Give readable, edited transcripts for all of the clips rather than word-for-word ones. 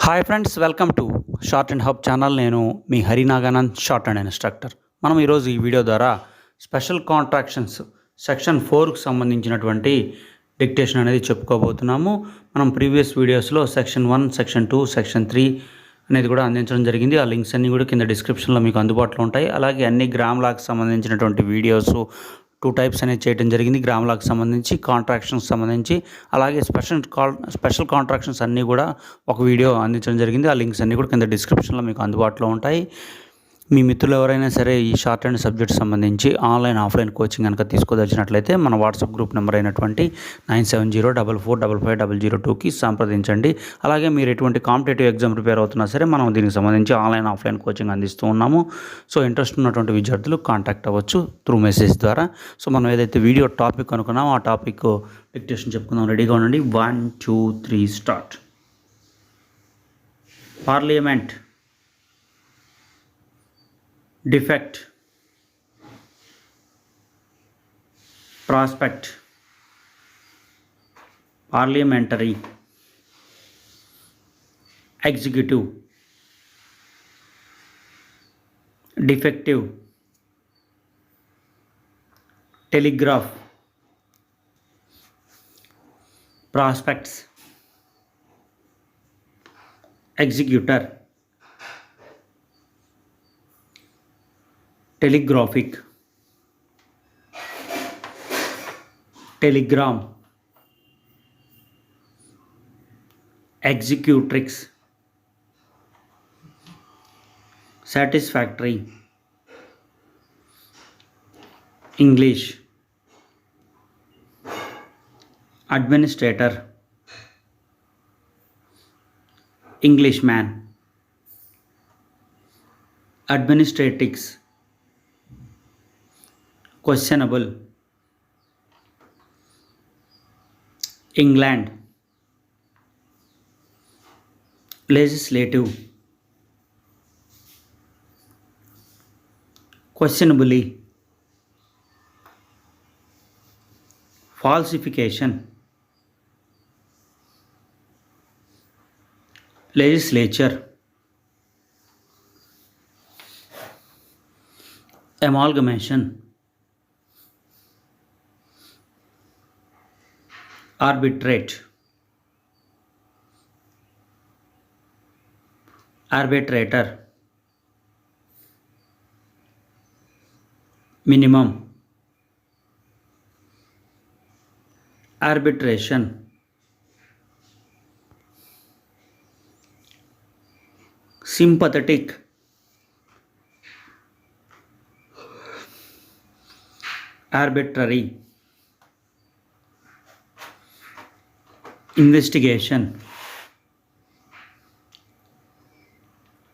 Hi friends, welcome to short and hub channel. నేను మీ హరినాగానంద్, short and instructor. మనం ఈరోజు ఈ వీడియో ద్వారా స్పెషల్ కాంట్రాక్షన్స్ సెక్షన్ 4కు సంబంధించినటువంటి డిక్టేషన్ అనేది చెప్పుకోబోతున్నాము. మనం ప్రీవియస్ వీడియోస్లో సెక్షన్ 1, సెక్షన్ 2, సెక్షన్ 3 అనేది కూడా అందించడం జరిగింది. ఆ లింక్స్ అన్నీ కూడా కింద డిస్క్రిప్షన్లో మీకు అందుబాటులో ఉంటాయి. అలాగే అన్ని గ్రామ్ లాకి సంబంధించినటువంటి వీడియోస్ 2 టైప్స్ అనేది చేయడం జరిగింది. గ్రామ్ లాకి సంబంధించి, కాంట్రాక్షన్స్ సంబంధించి, అలాగే స్పెషల్ కాంట్రాక్షన్స్ అన్నీ కూడా ఒక వీడియో అందించడం జరిగింది. ఆ లింక్స్ అన్నీ కూడా కింద డిస్క్రిప్షన్లో మీకు అందుబాటులో ఉంటాయి. మీ మిత్రులు ఎవరైనా సరే ఈ షార్ట్ అండ్ సబ్జెక్ట్ సంబంధించి ఆన్లైన్, ఆఫ్లైన్ కోచింగ్ కనుక తీసుకోదలిచినట్లయితే మన వాట్సాప్ గ్రూప్ నెంబర్ అయినటువంటి 9704450002కి సంప్రదించండి. అలాగే మీరు ఎటువంటి కాంపిటేటివ్ ఎగ్జామ్ ప్రిపేర్ అవుతున్నా సరే మనం దీనికి సంబంధించి ఆన్లైన్, ఆఫ్లైన్ కోచింగ్ అందిస్తూ ఉన్నాము. సో ఇంట్రెస్ట్ ఉన్నటువంటి విద్యార్థులు కాంటాక్ట్ అవ్వచ్చు త్రూ మెసేజ్ ద్వారా. సో మనం ఏదైతే వీడియో టాపిక్ అనుకున్నామో ఆ టాపిక్ డిక్టేషన్ చెప్పుకుందాం. రెడీగా ఉండండి. 1, 2, 3 start. Parliament, defect, prospect, parliamentary, executive, defective, telegraph, prospects, executor, telegraphic, telegram, executrix, satisfactory, English, administrator, Englishman, administratics, questionable, England, legislative, questionably, falsification, legislature, amalgamation, arbitrate, arbitrator, minimum, arbitration, sympathetic, arbitrary, investigation,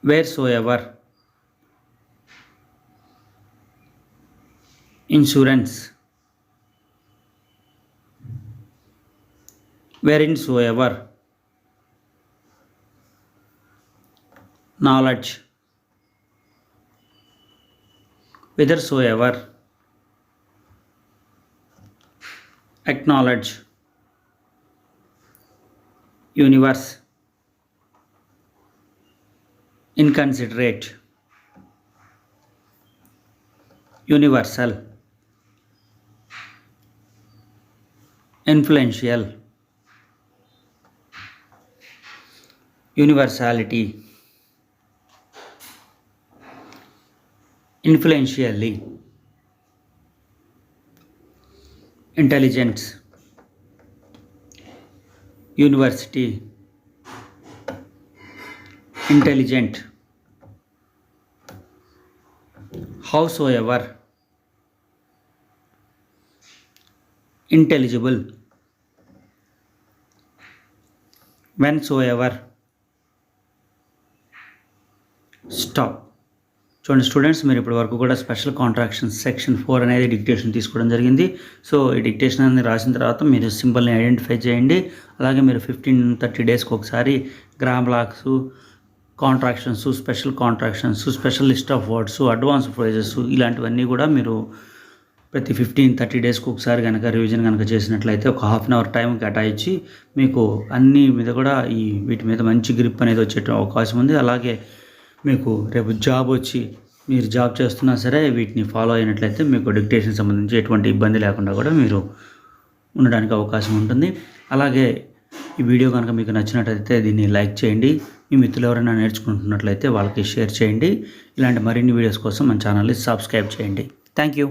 wheresoever, insurance, whereinsoever, knowledge, whithersoever, acknowledge, universe, inconsiderate, universal, influential, universality, influentially, intelligence, university, intelligent, howsoever, intelligible, whensoever. Stop. చూడండి students, మీరు ఇప్పటి వరకు కూడా special contractions section 4 అనేది dictation తీసుకోవడం జరిగింది. So ఈ dictation అనేది రాసిన తర్వాత మీరు సింబల్ని ఐడెంటిఫై చేయండి. అలాగే మీరు 15-30 డేస్కి ఒకసారి gram lakhs, contractions, special contractions, special list of words, advance phrases ఇలాంటివన్నీ కూడా మీరు ప్రతి 15-30 డేస్కి ఒకసారి కనుక రివిజన్ కనుక చేసినట్లయితే ఒక హాఫ్ అన్ అవర్ టైం కేటాయించి మీకు అన్ని మీద కూడా వీటి మీద మంచి గ్రిప్ అనేది వచ్చే అవకాశం ఉంది. అలాగే మీకు రేపు జాబ్ వచ్చి మీరు జాబ్ చేస్తున్నా సరే వీటిని ఫాలో అయినట్లయితే మీకు డిక్టేషన్ సంబంధించి ఎటువంటి ఇబ్బంది లేకుండా కూడా మీరు ఉండడానికి అవకాశం ఉంటుంది. అలాగే ఈ వీడియో కనుక మీకు నచ్చినట్లయితే దీన్ని లైక్ చేయండి. మీ మిత్రులు ఎవరైనా నేర్చుకుంటున్నట్లయితే వాళ్ళకి షేర్ చేయండి. ఇలాంటి మరిన్ని వీడియోస్ కోసం మన ఛానల్ని సబ్స్క్రైబ్ చేయండి. Thank you.